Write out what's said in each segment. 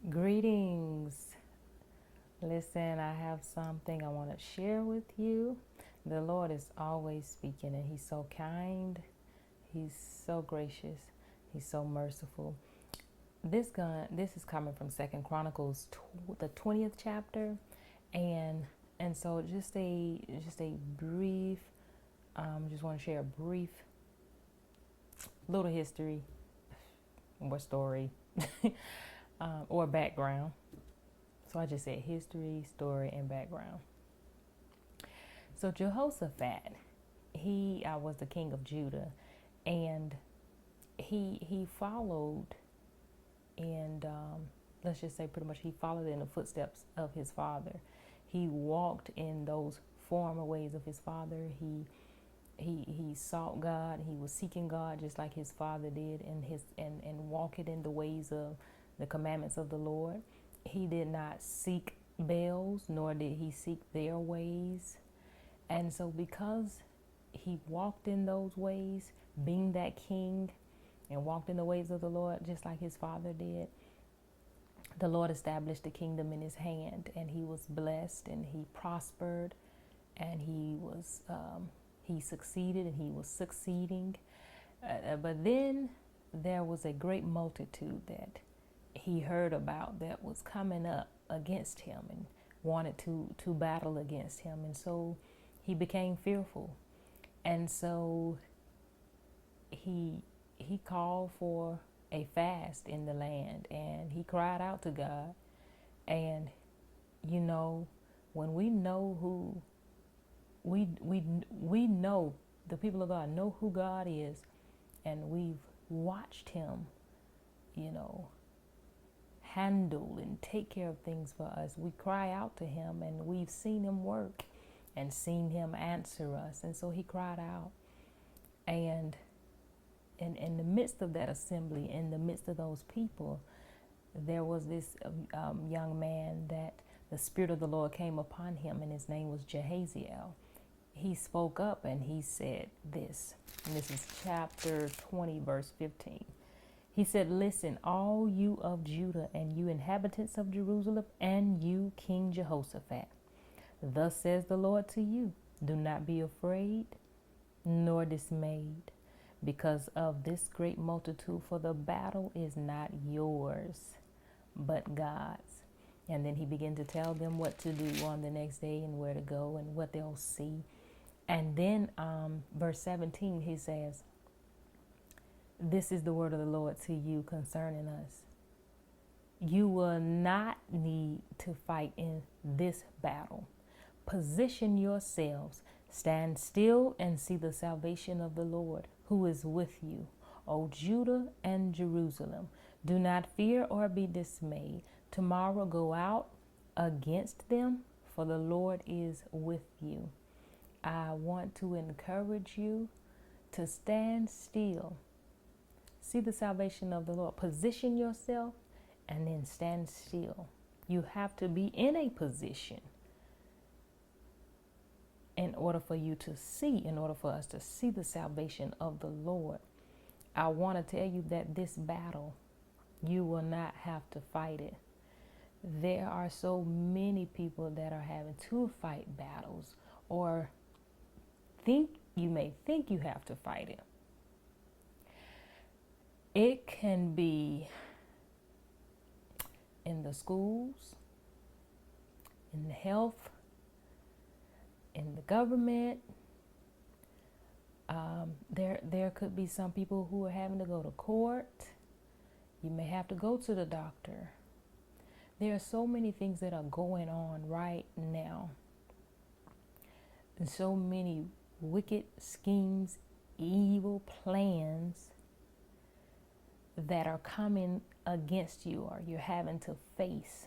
Greetings. Listen, I have something I want to share with you. The Lord is always speaking, and He's so kind. He's so gracious. He's so merciful. This is coming from Second Chronicles, the 20th chapter, and so just a brief. Just want to share a brief little history or story or background. So I just said history, story, and background. So Jehoshaphat, he was the king of Judah, and he followed, and let's just say pretty much he followed in the footsteps of his father. He walked in those former ways of his father. He sought God. He was seeking God just like his father did, and walking in the ways of the commandments of the Lord. He did not seek Baals, nor did he seek their ways. And so because he walked in those ways, being that king, and walked in the ways of the Lord just like his father did, the Lord established the kingdom in his hand, and he was blessed, and he prospered, and he succeeded, and he was succeeding. But then there was a great multitude that he heard about that was coming up against him and wanted to battle against him. And so he became fearful. And so he called for a fast in the land, and he cried out to God. And you know, when we know who we know, the people of God know who God is, and we've watched him, handle and take care of things for us. We cry out to him, and we've seen him work and seen him answer us. And so he cried out, and in the midst of that assembly, in the midst of those people, there was this young man that the Spirit of the Lord came upon him, and his name was Jehaziel. He spoke up and he said this, and this is chapter 20, verse 15. He said, "Listen, all you of Judah, and you inhabitants of Jerusalem, and you, King Jehoshaphat. Thus says the Lord to you, do not be afraid nor dismayed because of this great multitude, for the battle is not yours, but God's." And then he began to tell them what to do on the next day and where to go and what they'll see. And then verse 17, he says, "This is the word of the Lord to you concerning us. You will not need to fight in this battle. Position yourselves, stand still, and see the salvation of the Lord, who is with you, O Judah and Jerusalem. Do not fear or be dismayed. Tomorrow go out against them, for the Lord is with you." I want to encourage you to stand still, see the salvation of the Lord, position yourself, and then stand still. You have to be in a position in order for us to see the salvation of the Lord. I want to tell you that this battle, you will not have to fight it. There are so many people that are having to fight battles, or you may think you have to fight it. It can be in the schools, in the health, in the government. There could be some people who are having to go to court. You may have to go to the doctor. There are so many things that are going on right now, and so many wicked schemes, evil plans that are coming against you, or you're having to face.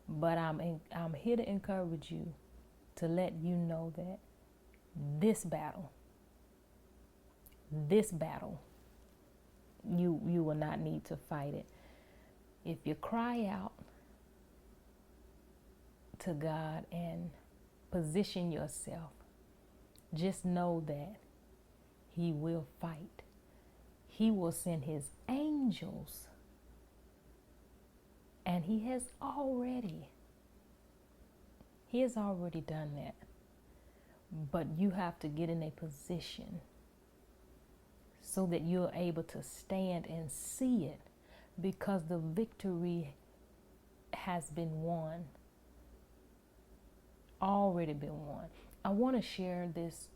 But I'm here to encourage you, to let you know that this battle, you will not need to fight it. If you cry out to God and position yourself, just know that He will fight. He will send His angels And he has already done that. But you have to get in a position so that you're able to stand and see it, because the victory has been won, already been won. I want to share this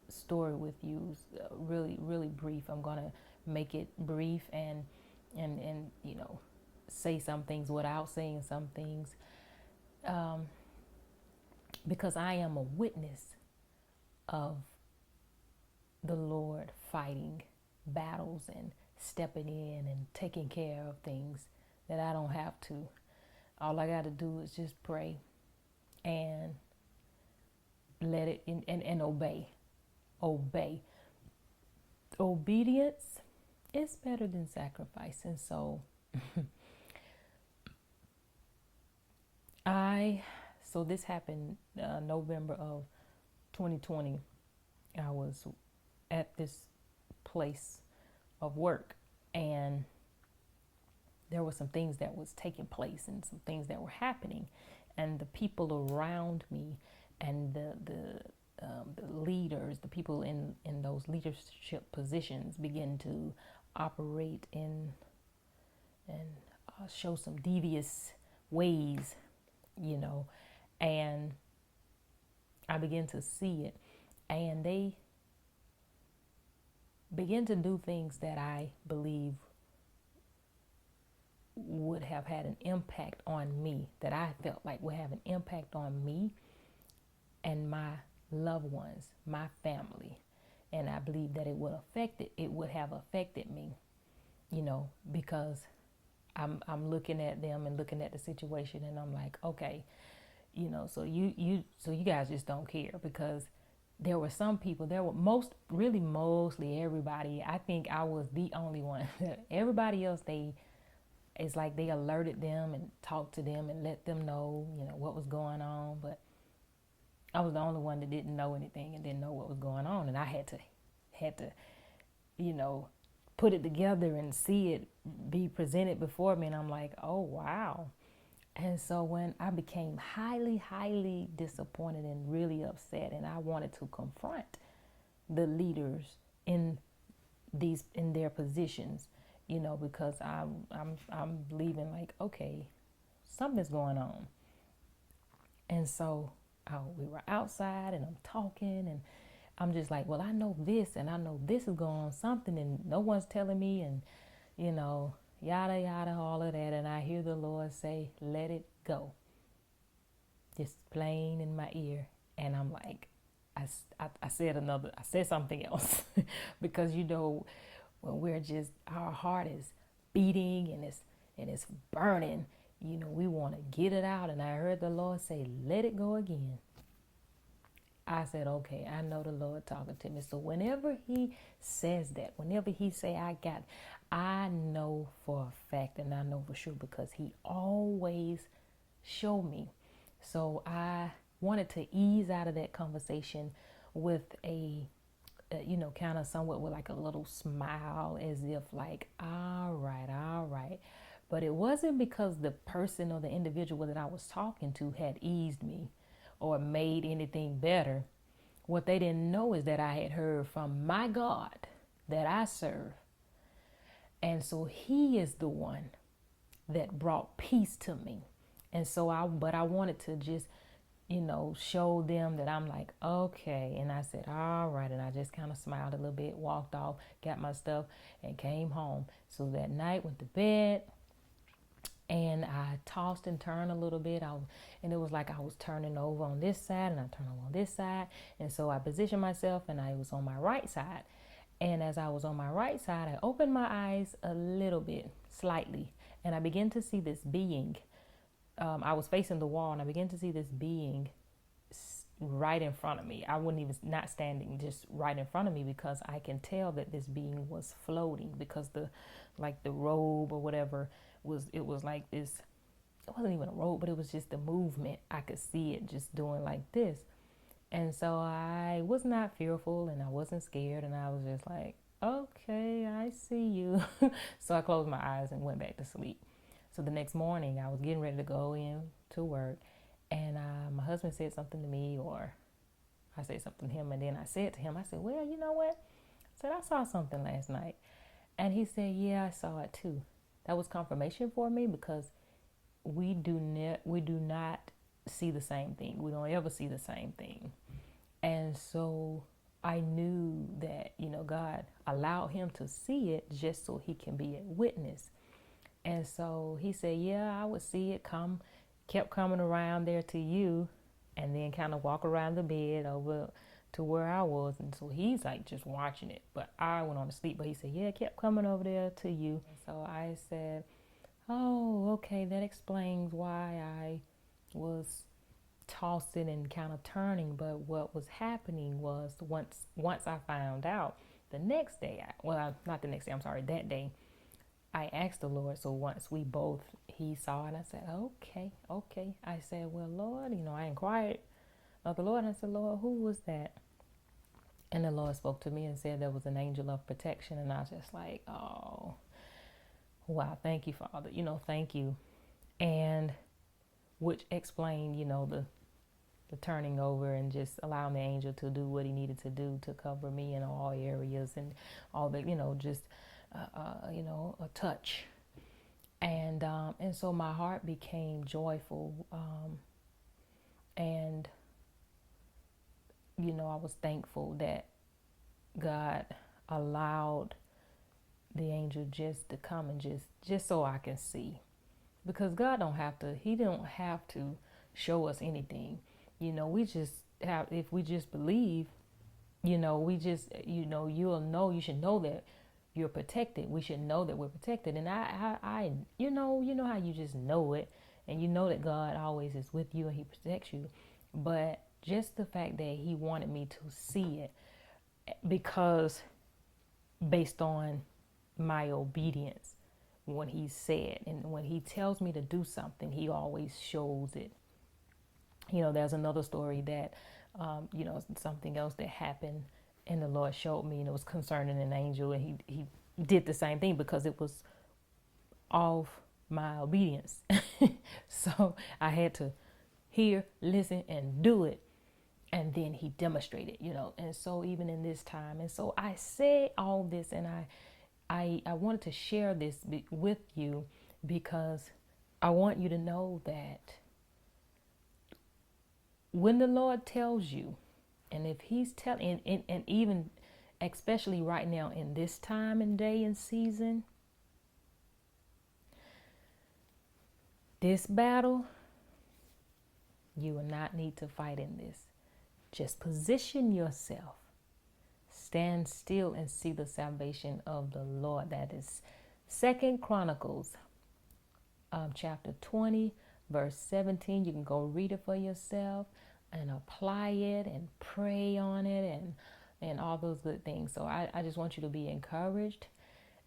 story with you, really, really brief. I'm going to make it brief and say some things without saying some things, because I am a witness of the Lord fighting battles and stepping in and taking care of things that I don't have to. All I got to do is just pray and let it and obey. Obedience is better than sacrifice. And so so this happened November of 2020. I was at this place of work, and there were some things that was taking place and some things that were happening, and the people around me and the leaders, the people in those leadership positions begin to operate in and show some devious ways, and I began to see it, and they begin to do things that I believe would have had an impact on me, that I felt like would have an impact on me and my loved ones, my family. And I believe that it would have affected me, because I'm looking at them and looking at the situation, and I'm like, okay, so you guys just don't care, because there were some people, mostly everybody. I think I was the only one. Everybody else, it's like they alerted them and talked to them and let them know, what was going on. But I was the only one that didn't know anything and didn't know what was going on. And I had to, put it together and see it be presented before me. And I'm like, oh, wow. And so when I became highly, highly disappointed and really upset, and I wanted to confront the leaders in their positions, because I'm believing like, okay, something's going on. And so we were outside, and I'm talking, and I'm just like, well, I know this, and I know this is going on something, and no one's telling me, and yada, yada, all of that. And I hear the Lord say, let it go. Just plain in my ear. And I'm like, I said something else because, when we're just, our heart is beating and it's burning, we want to get it out. And I heard the Lord say, let it go again. I said, okay, I know the Lord talking to me. So whenever he says that, whenever he say I know for a fact, and I know for sure, because he always show me. So I wanted to ease out of that conversation with a kind of somewhat with like a little smile, as if like, all right. But it wasn't because the person or the individual that I was talking to had eased me or made anything better. What they didn't know is that I had heard from my God that I serve. And so he is the one that brought peace to me. And so I wanted to just, show them that I'm like, okay. And I said, all right. And I just kind of smiled a little bit, walked off, got my stuff, and came home. So that night, went to bed, and I tossed and turned a little bit. And it was like I was turning over on this side, and I turned over on this side. And so I positioned myself, and I was on my right side. And as I was on my right side, I opened my eyes a little bit, slightly, and I began to see this being. I was facing the wall, and I began to see this being right in front of me. I wouldn't even, not standing, just right in front of me, because I can tell that this being was floating, because the robe or whatever it was like this. It wasn't even a robe, but it was just the movement. I could see it just doing like this. And so I was not fearful, and I wasn't scared, and I was just like, okay, I see you. So I closed my eyes and went back to sleep. So the next morning, I was getting ready to go in to work, and my husband said something to me, or I said something to him, and then I said to him, I said, well, you know what? I said, I saw something last night. And he said, yeah, I saw it too. That was confirmation for me, because we do not see the same thing. We don't ever see the same thing. And so I knew that, God allowed him to see it just so he can be a witness. And so he said, yeah, I would see it kept coming around there to you, and then kind of walk around the bed over to where I was. And so he's like just watching it. But I went on to sleep. But he said, yeah, it kept coming over there to you. And so I said, oh, okay, that explains why I was tossing and kind of turning. But what was happening was once I found out the next day, not the next day, I'm sorry, that day, I asked the Lord. So once he saw it, I said, okay. I said, well, Lord, I inquired of the Lord. And I said, Lord, who was that? And the Lord spoke to me and said there was an angel of protection. And I was just like, oh, wow, thank you, Father. Thank you. And which explained, the turning over and just allowing the angel to do what he needed to do to cover me in all areas and all the, just, a touch. And so my heart became joyful. And, I was thankful that God allowed the angel just to come and just so I can see. Because God he don't have to show us anything. We just have, if we just believe, we just, you should know that you're protected. We should know that we're protected. And I you know how you just know it, and you know that God always is with you and he protects you. But just the fact that he wanted me to see it, because based on my obedience, when he said, and when he tells me to do something, he always shows it. There's another story that, something else that happened, and the Lord showed me, and it was concerning an angel, and he did the same thing because it was of my obedience. So I had to hear, listen, and do it. And then he demonstrated, and so even in this time. And so I say all this, and I wanted to share this with you, because I want you to know that when the Lord tells you, and if he's telling, and even especially right now in this time and day and season, this battle, you will not need to fight in this. Just position yourself. Stand still and see the salvation of the Lord. That is 2 Chronicles chapter 20, verse 17. You can go read it for yourself and apply it and pray on it and all those good things. So I just want you to be encouraged.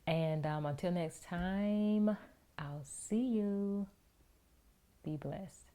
And until next time, I'll see you. Be blessed.